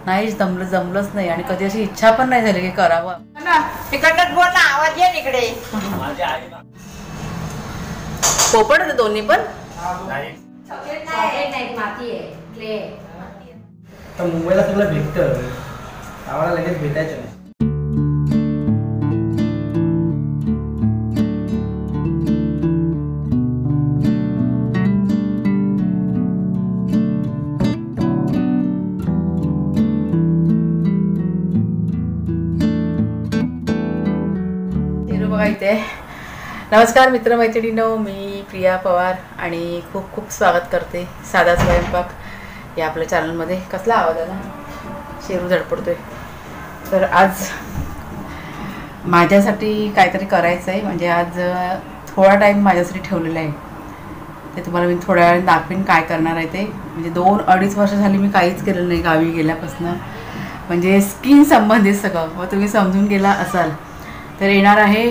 नाहीच जमलंच नाही आणि कधी अशी इच्छा पण नाही झाली की करावं ना. तिकडनं बोल ना, आवाज ये इकडे. पोपट होते दोन्ही पण. मुंबईला सगळं भेटतं, आम्हाला लगेच भेटायचं नाही. बघा इथे. नमस्कार मित्रमैत्रिणींनो, मी प्रिया पवार आणि खूप खूप स्वागत करते साधा स्वयंपाक या आपल्या चॅनलमध्ये. कसला आवाज आहे ना, शेरू धडपडतोय. तर आज माझ्यासाठी काहीतरी करायचं आहे, म्हणजे आज थोडा टाईम माझ्यासाठी ठेवलेला आहे. ते तुम्हाला मी थोड्या वेळाने दाखवीन काय करणार आहे ते. म्हणजे 2-2.5 वर्ष झाली मी काहीच केलेलं नाही गावी गेल्यापासून, म्हणजे स्किन संबंधित सगळं. मग तुम्ही समजून गेला असाल. तर येणार आहे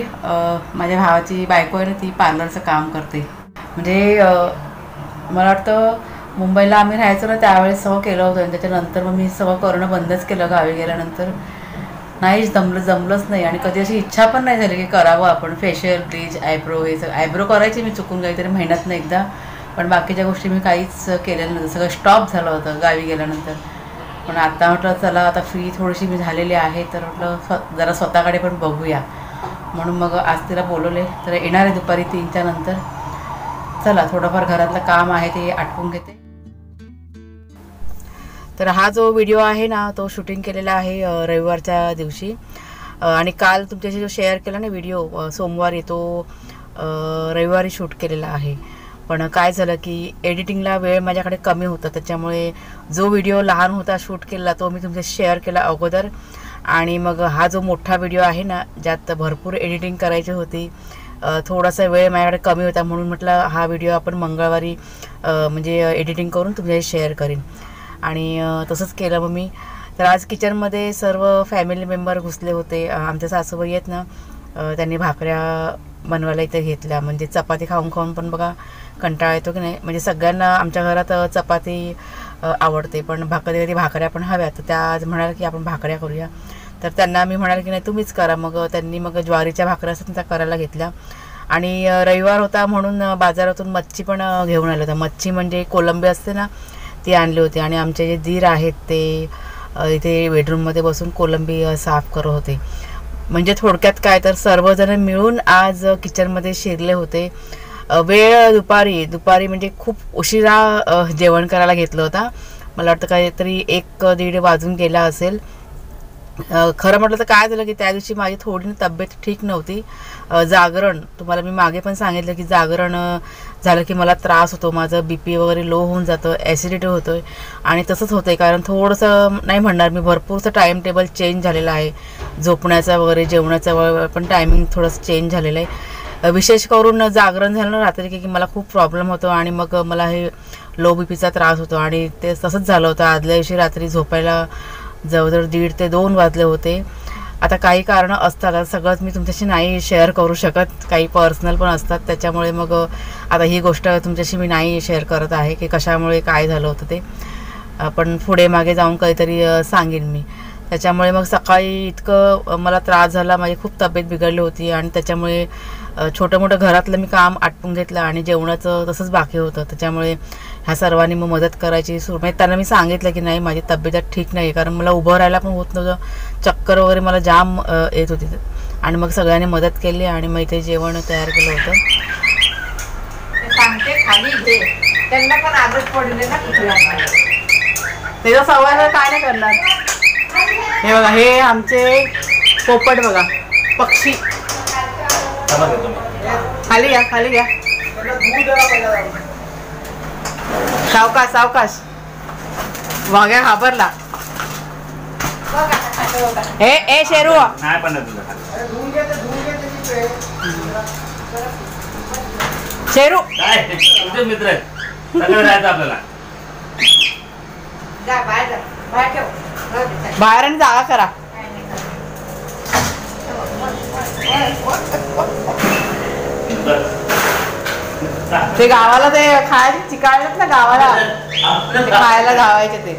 माझ्या भावाची बायको आहे ना, ती पार्लरचं काम करते. म्हणजे मला वाटतं मुंबईला आम्ही राहायचो ना त्यावेळेस सगळं केलं होतं आणि त्याच्यानंतर मग मी सगळं करणं बंदच केलं गावी गेल्यानंतर. नाहीच जमलंच नाही आणि कधी अशी इच्छा पण नाही झाली की करावं आपण. फेशियल, ब्लीच, आयब्रो, हे सगळं आयब्रो करायची मी चुकून काहीतरी महिन्यातनं एकदा, पण बाकीच्या गोष्टी मी काहीच केलेलं नव्हतं. सगळं स्टॉप झालं होतं गावी गेल्यानंतर. पण आता म्हटलं चला आता फ्री थोडीशी मी झालेली आहे, तर म्हटलं जरा स्वतःकडे पण बघूया, म्हणून मग आज तिला बोलवले. तर येणार आहे दुपारी 3च्या नंतर. चला थोडंफार घरातलं काम आहे ते आटपून घेते. तर हा जो व्हिडिओ आहे ना तो शूटिंग केलेला आहे रविवारच्या दिवशी, आणि काल तुमच्याशी जो शेअर केला ना व्हिडिओ सोमवारी, तो रविवारी शूट केलेला आहे. पण काय झालं की एडिटिंगला वेळ माझ्याकडे कमी होता, त्याच्यामुळे जो व्हिडिओ लहान होता शूट केला तो मी तुमच्याशी शेअर केला अगोदर. आणि मग हा जो मोठा व्हिडिओ आहे ना ज्यात भरपूर एडिटिंग करायची होती, थोडासा वेळ माझ्याकडे कमी होता, म्हणून म्हटलं हा व्हिडिओ आपण मंगळवारी म्हणजे एडिटिंग करून तुमच्याशी शेअर करीन. आणि तसंच केलं मग मी. तर आज किचनमध्ये सर्व फॅमिली मेंबर घुसले होते. आमच्या सासूबाई आहेत ना, त्यांनी भाकऱ्या बनवायला इथे घेतल्या. म्हणजे चपाती खाऊन खाऊन पण बघा कंटाळा येतो की नाही. म्हणजे सगळ्यांना आमच्या घरात चपाती आवडते, पण कधी भाकऱ्या पण हव्या. तर त्या आज म्हणाल की आपण भाकऱ्या करूया. तर त्यांना मी म्हणाल की नाही तुम्हीच करा. मग त्यांनी मग ज्वारीच्या भाकऱ्या असतात त्या करायला घेतल्या. आणि रविवार होता म्हणून बाजारातून मच्छी पण घेऊन आलं होतं. मच्छी म्हणजे कोलंबी असते ना, ती आणली होती. आणि आमचे जे दीर आहेत ते इथे बेडरूममध्ये बसून कोलंबी साफ करत होते. म्हणजे थोडक्यात काय तर सर्वजण मिळून आज किचनमध्ये शिरले होते. वेळ दुपारी म्हणजे खूप उशिरा जेवण करायला घेतलं होता. मला वाटतं काहीतरी 1-1:30 वाजून गेला असेल. खरं म्हटलं तर काय झालं की त्या दिवशी माझी थोडी तब्येत ठीक नव्हती. जागरण, तुम्हाला मी मागे पण सांगितलं की जागरण झालं की मला त्रास होतो, माझं BP वगैरे लो होऊन जातं, ॲसिडिटी होतो आहे. आणि तसंच होतं आहे कारण थोडंसं नाही म्हणणार मी, भरपूरसं टाईम टेबल चेंज झालेलं आहे. झोपण्याचा वगैरे जेवणाचा पण टायमिंग थोडंसं चेंज झालेलं आहे. विशेष करून जागरण झालं ना रात्री की मला खूप प्रॉब्लेम होतो आणि मग मला हे लो BPचा त्रास होतो. आणि ते तसंच झालं होतं. आदल्या दिवशी रात्री झोपायला जवळजवळ 1:30 ते 2 वाजले होते. आता काही कारणं असतात, सगळंच मी तुमच्याशी नाही शेअर करू शकत, काही पर्सनल पण असतात. त्याच्यामुळे मग आता ही गोष्ट तुमच्याशी मी नाही शेअर करत आहे की कशामुळे काय झालं होतं ते, पण पुढे मागे जाऊन काहीतरी सांगेन मी. त्याच्यामुळे मग सकाळी इतकं मला त्रास झाला, माझी खूप तब्येत बिघडली होती. आणि त्याच्यामुळे छोटं मोठं घरातलं मी काम आटपून घेतलं आणि जेवणाचं तसंच बाकी होतं. त्याच्यामुळे ह्या सर्वांनी मग मदत करायची सुरू. म्हणजे त्यांना मी सांगितलं की नाही माझी तब्येत ठीक नाही, कारण मला उभं राहायला पण होत नव्हतं, चक्कर वगैरे मला जाम येत होती. आणि मग सगळ्यांनी मदत केली आणि मग इथे जेवण तयार केलं होतं. सांगते खाली घे, त्यांना पण आदत पडले ना त्याचा सवय काय नाही करणार. हे बघा, हे आमचे पोपट बघा, पक्षी. खाली या सावकाश वाघ्या घाबरला. ए शेरू शेरू मित्र आपल्याला बाहेर आणि जागा करा. ते गावाला ते खायचे चिकाळलेत ना गावाला, ते खायला गावायचे ते.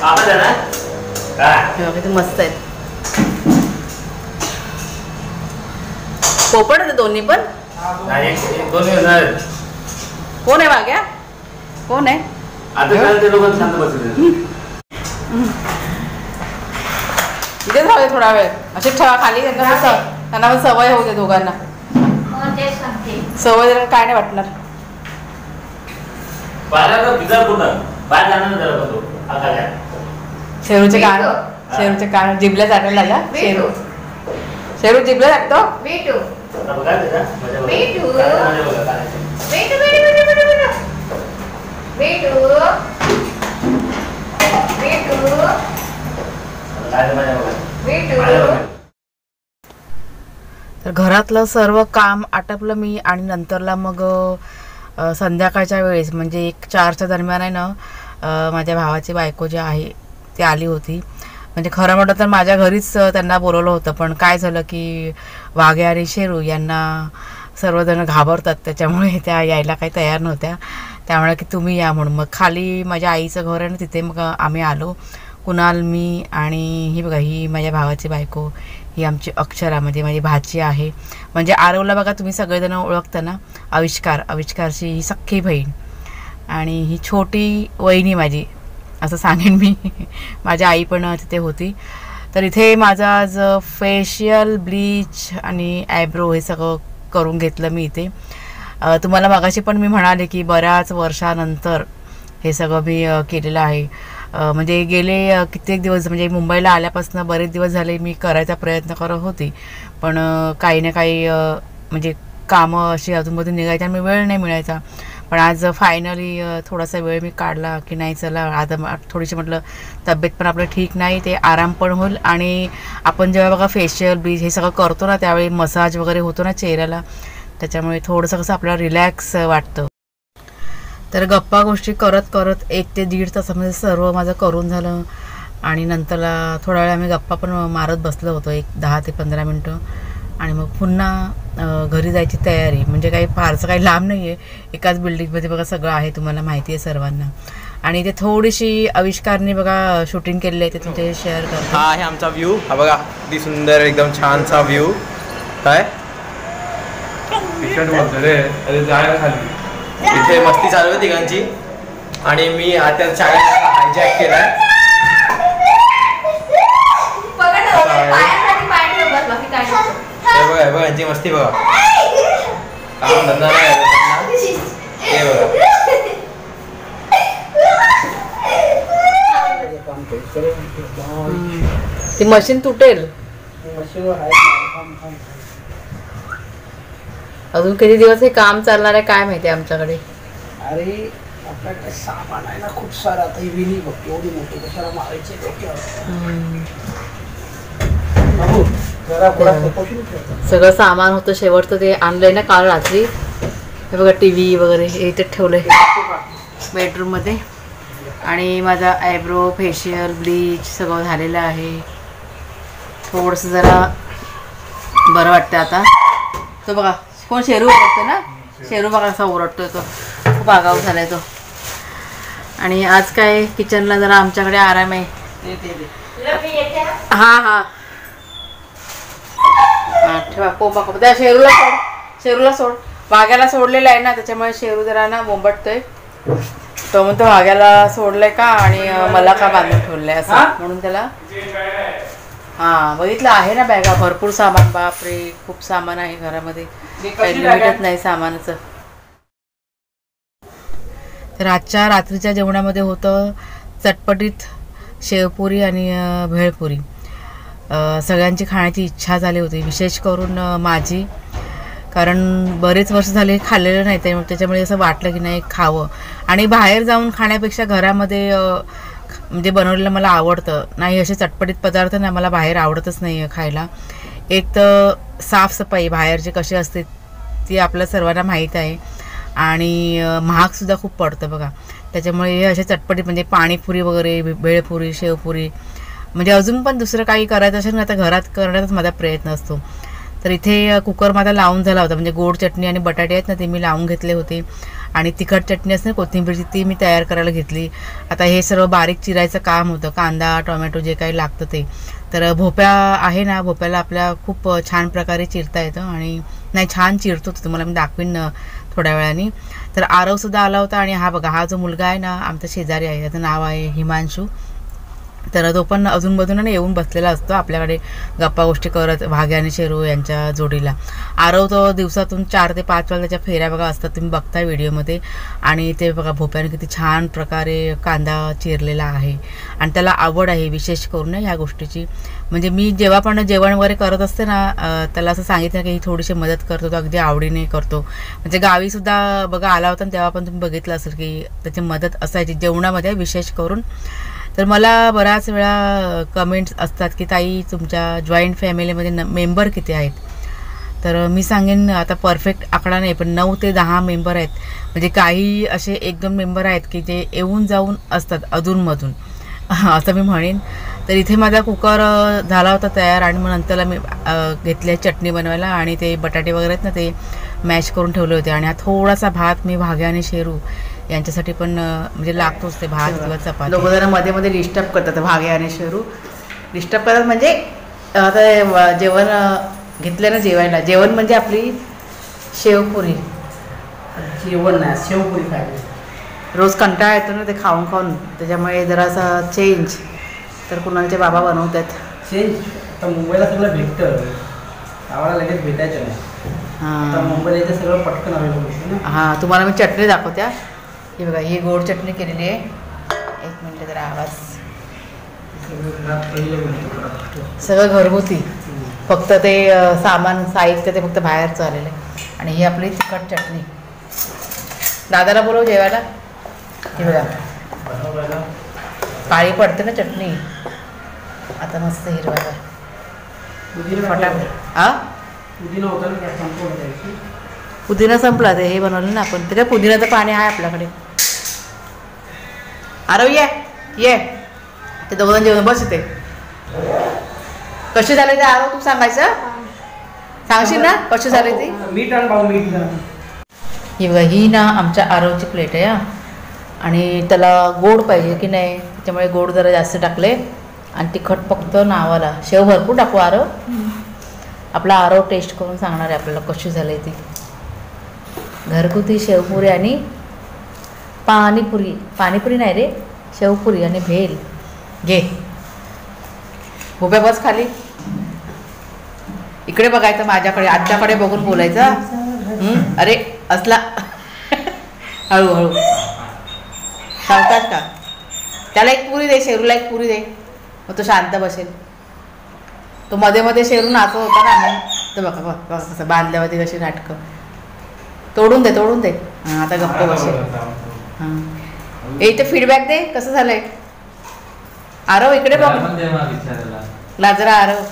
हे बघा, किती मस्त आहेत. पोपट आहेत दोन्ही पण. कोण आहे वाघ्या? कोण आहे? इथे जाऊ दे थोडा वेळ, असे ठेवा खाली, त्यांना पण सवय होते दोघांना. सवय जरा काय नाही वाटणार. शेरूचे कान जिबल्या चाटायला लागला. शेरू जिबल्या लागतो. तर घरातलं सर्व काम आटपलं मी आणि नंतरला मग संध्याकाळच्या वेळेस म्हणजे 1-4च्या दरम्यान आहे ना माझ्या भावाची बायको जी आहे ती आली होती. म्हणजे खरं म्हटलं तर माझ्या घरीच त्यांना बोलवलं होतं, पण काय झालं की वाघे आणि शेरू यांना सर्वजण घाबरतात, त्याच्यामुळे त्या यायला काही तयार नव्हत्या. त्यामुळे की तुम्ही या म्हणून मग खाली माझ्या आईचं घर आहे ना तिथे मग आम्ही आलो. कुणाल, मी आणि ही बघा ही माझ्या भावाची बायको, ही आमची अक्षरा म्हणजे माझी भाची आहे. म्हणजे आरवला बघा तुम्ही सगळेजण ओळखता ना, आविष्कारची ही सख्खी बहीण आणि ही छोटी वहिनी माझी असं सांगेन मी. माझी आई पण तिथे होती. तर इथे माझं आज फेशियल, ब्लीच आणि आयब्रो हे सगळं करून घेतलं मी इथे. तुम्हाला मगाशी पण मी म्हणाले की बऱ्याच वर्षानंतर हे सगळं मी केलेलं आहे. म्हणजे गेले कित्येक दिवस म्हणजे मुंबईला आल्यापासून बरेच दिवस झाले मी करायचा प्रयत्न करत होती, पण काही ना काही म्हणजे कामं अशी अजूनमधून निघायची आणि वेळ नाही मिळायचा. पण आज फायनली थोडासा वेळ मी काढला की नाही चला आता थोडीशी म्हटलं तब्येत पण आपलं ठीक नाही, ते आराम पण होईल आणि आपण जेव्हा बघा फेशियल ब्लीच हे सगळं करतो ना त्यावेळी मसाज वगैरे होतो ना चेहऱ्याला, त्याच्यामुळे थोडंसं कसं आपल्याला रिलॅक्स वाटतं. तर गप्पा गोष्टी करत करत 1 ते 1.5 तासामध्ये सर्व माझं करून झालं आणि नंतरला थोडा वेळ आम्ही गप्पा पण मारत बसलो होतो 10 ते 15 मिनटं आणि मग पुन्हा घरी जायची तयारी. म्हणजे काही फारसं काही लांब नाही आहे, एकाच बिल्डिंगमध्ये बघा सगळं आहे, तुम्हाला माहिती आहे सर्वांना. आणि ते थोडीशी आविष्कारने बघा शूटिंग केलेली आहे ते तुमचे शेअर करतो. हा आहे आमचा व्ह्यू, हा बघा किती सुंदर एकदम छानसा व्ह्यू. काय अरे जायला खाली इथे मस्ती चालू आहे तिघांची आणि मी आता शाळेत हायजॅक केलाय. बघा बघा यांची मस्ती बघा, काम धंदा नाही हे बघा. ती मशीन तुटेल अजून किती दिवस हे काम चालणार आहे काय माहिती आमच्याकडे. अरे आपल्याकडे सामान आहे ना खूप सारा, आता ही विनी बघ एवढी मोठी कशाला मारायची सगळं सामान होतं शेवटचं ते आणलंय ना काल रात्री. हे बघा टीव्ही वगैरे हे इथे ठेवलंय बेडरूममध्ये आणि माझा आयब्रो, फेशियल, ब्लीच सगळं झालेलं आहे. थोडंसं जरा बरं वाटतं आता. तो बघा कोण शेरू ओरडतो ना, शेरू बघा असा ओरडतोय, तो खूप आगाऊ झालाय तो. आणि आज काय किचनला जरा आमच्याकडे आराम आहे. हां हां ठेवा कोंबा कोंबा त्या शेरूला सोड. वाघ्याला सोडलेलं आहे ना त्याच्यामुळे शेरू जरा ना बोंबटतोय. तो म्हणतो वाघ्याला सोडलंय का आणि मला का बांधून ठेवलंय असं म्हणून त्याला. हां बघितलं आहे ना बॅगा भरपूर सामान, बापरे खूप सामान आहे घरामध्ये, काही लिमिटच नाही सामानाचं. तर आजच्या रात्रीच्या जेवणामध्ये होतं चटपटीत शेवपुरी आणि भेळपुरी. सगळ्यांची खाण्याची इच्छा झाली होती, विशेष करून माझी, कारण बरेच वर्ष झाले खाल्लेलं नाही त्याच्यामुळे असं वाटलं की नाही खावं. आणि बाहेर जाऊन खाण्यापेक्षा घरामध्ये म्हणजे बनवलेलं मला आवडतं. नाही असे चटपटीत पदार्थ ना मला बाहेर आवडतच नाही खायला. एक तर साफसफाई बाहेरची कशी असते ती आपल्या सर्वांना माहीत आहे आणि महागसुद्धा खूप पडतं बघा. त्याच्यामुळे हे असे चटपटीत म्हणजे पाणीपुरी वगैरे, भेळपुरी, शेवपुरी, म्हणजे अजून पण दुसरं काही करायचं असेल ना आता घरात करण्याचाच माझा प्रयत्न असतो. तर इथे कुकर माझा लावून झाला होता, म्हणजे गोड चटणी आणि बटाटे आहेत ना ते मी लावून घेतले होते आणि तिखट चटणी असते कोथिंबीरची ती मी तयार करायला घेतली. आता हे सर्व बारीक चिरायचं काम होतं, कांदा टोमॅटो जे काही लागतं ते. तर भोपळा आहे ना, भोपळ्याला आपल्या खूप छान प्रकारे चिरता येतं आणि नाही छान चिरतो तुम्हाला मी दाखवीन थोड्या वेळाने. तर आरवसुद्धा आला होता आणि हा बघा हा जो मुलगा आहे ना आमचा शेजारी आहे, त्याचं नाव आहे हिमांशू. तर तो पण अजूनमधून येऊन बसलेला असतो आपल्याकडे गप्पा गोष्टी करत भाग्य आणि शेरू यांच्या जोडीला. आरव तो दिवसातून 4 ते 5 वेळा त्याच्या फेऱ्या बघा असतात, तुम्ही बघताय व्हिडिओमध्ये. आणि ते बघा भोपळ्याने किती छान प्रकारे कांदा चिरलेला आहे आणि त्याला आवड आहे विशेष करून ह्या गोष्टीची. म्हणजे मी जेव्हा पण जेवण वगैरे करत असते ना त्याला असं सांगितलं की ही थोडीशी मदत करतो, तो अगदी आवडीने करतो. म्हणजे गावीसुद्धा बघा आला होता तेव्हा पण तुम्ही बघितलं असेल की त्याची मदत असायची जेवणामध्ये विशेष करून. तर मला बऱ्याच वेळा कमेंट्स असतात की ताई तुमच्या जॉईंट फॅमिलीमध्ये मेंबर किती आहेत. तर मी सांगेन आता परफेक्ट आकडा नाही पण 9 ते 10 मेंबर आहेत. म्हणजे काही असे 1-2 मेंबर आहेत की जे येऊन जाऊन असतात अधूनमधून असं मी म्हणेन. तर इथे माझा कुकर झाला होता तयार आणि मग नंतरला मी घेतले चटणी बनवायला आणि ते बटाटे वगैरे आहेत ना ते मॅश करून ठेवले होते. आणि हा थोडासा भात मी भाग्य आणि शेरू यांच्यासाठी पण म्हणजे लागतोच ते भात किंवा चपाती. दोघं जण मध्ये मध्ये डिस्टर्ब करतात, भाग्य आणि शेरू डिस्टर्ब करतात. म्हणजे आता जेवण घेतलं ना जेवायला, जेवण म्हणजे आपली शेवपुरी. जेवण नाही शेवपुरी खायला रोज कंटाळा येतो ना ते खाऊन खाऊन, त्याच्यामुळे जरासा चेंज. तर कुणालचे बाबा बनवतात चेंज. आता मुंबईला सगळं भेटतं, गावाला लगेच भेटायचं नाही. आता मुंबईला इथे सगळं पटकन अवेलेबल होतं ना. हां तुम्हाला मी चटणी दाखवत्या. ही बघा ही गोड चटणी केलेली आहे. 1 मिनिट जरा आवाज. सगळं घरगुती, फक्त ते सामान साहित्य ते फक्त बाहेरचं आलेलं आहे. आणि ही आपली तिखट चटणी. दादाला बोलव जेवायला. ही बघा काळी पडते ना चटणी, आता मस्त हिरवायला फटाफट. हां पुदिना होता ना काय संपवून द्यायची. पुदिना संपला ते हे बनवलं ना आपण. ते काय पुदिनाचं पाणी आहे आपल्याकडे. आरव ये ते दोघं जेवण बस इथे. कशी झाले ते आरव तू सांगायचं, सांगशील ना कशी झाली ती. मीठ आण भाऊ मीठ. ही बघा ही ना आमच्या आरवची प्लेट आहे आणि त्याला गोड पाहिजे की नाही त्याच्यामुळे गोड जरा जास्त टाकले आणि तिखट फक्त नावाला. शेव भरपूर टाकू आरव. आपला आरव टेस्ट करून सांगणार आहे आपल्याला कशी झाली ती. घरगुती शेवपुरी आणि पाणीपुरी. पाणीपुरी नाही रे, शेवपुरी आणि भेल. घे उभ्या बस खाली. इकडे बघायचं माझ्याकडे, आजच्याकडे बघून बोलायचं. अरे असला हळूहळू सांगतात का. त्याला एक पुरी दे, शेरूला एक पुरी दे, मग तो शांत बसेल. तो मध्ये मध्ये शेरू नाचत होता ना, तर बघा बघा कसं बांधल्यावरती कशी नाटकं. तोडून दे तोडून दे. हां आता गप्प बसेल. हां इथे फीडबॅक दे कसं झालंय. आरव इकडे बघ लाजरा. आरव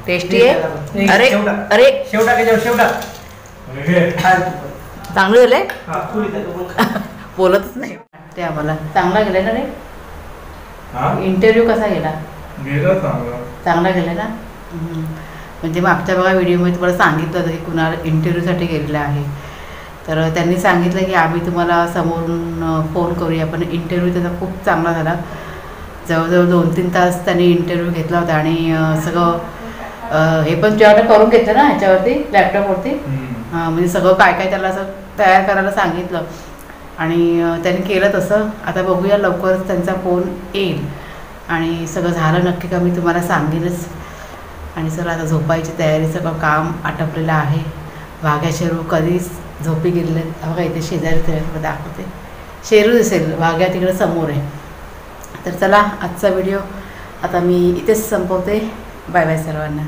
टेस्टी आहे. अरे अरे शेवटा के शेवटा चांगलं झालंय. बोलतच नाही ते आम्हाला. चांगला गेलाय ना रे इंटरव्ह्यू. कसा गेला. चांगला गेला ना. म्हणजे मागच्या बघा व्हिडिओमध्ये तुम्हाला सांगितलं होतं की कुणाला इंटरव्ह्यूसाठी गेलेलं आहे. तर त्यांनी सांगितलं की आम्ही तुम्हाला समोरून फोन करूया. पण इंटरव्ह्यू त्याचा खूप चांगला झाला. जवळजवळ 2-3 तास त्यांनी इंटरव्ह्यू घेतला होता आणि सगळं हे पण जेव्हा करून घेतलं ना ह्याच्यावरती लॅपटॉपवरती. म्हणजे सगळं काय काय त्याला असं तयार करायला सांगितलं आणि त्यांनी केलं तसं. आता बघूया लवकरच त्यांचा फोन येईल आणि सगळं झालं नक्की का मी तुम्हाला सांगेनच. आणि सर आता झोपायची तयारी, सगळं काम आटपलेलं आहे. वाघ्या शेरू कधीच झोपी गेलेले बघा. इथे शेजारी तयार दाखवते. शेरू दिसेल, वाघ्या तिकडे समोर आहे. तर चला आजचा व्हिडिओ आता मी इथेच संपवते. बाय बाय सर्वांना.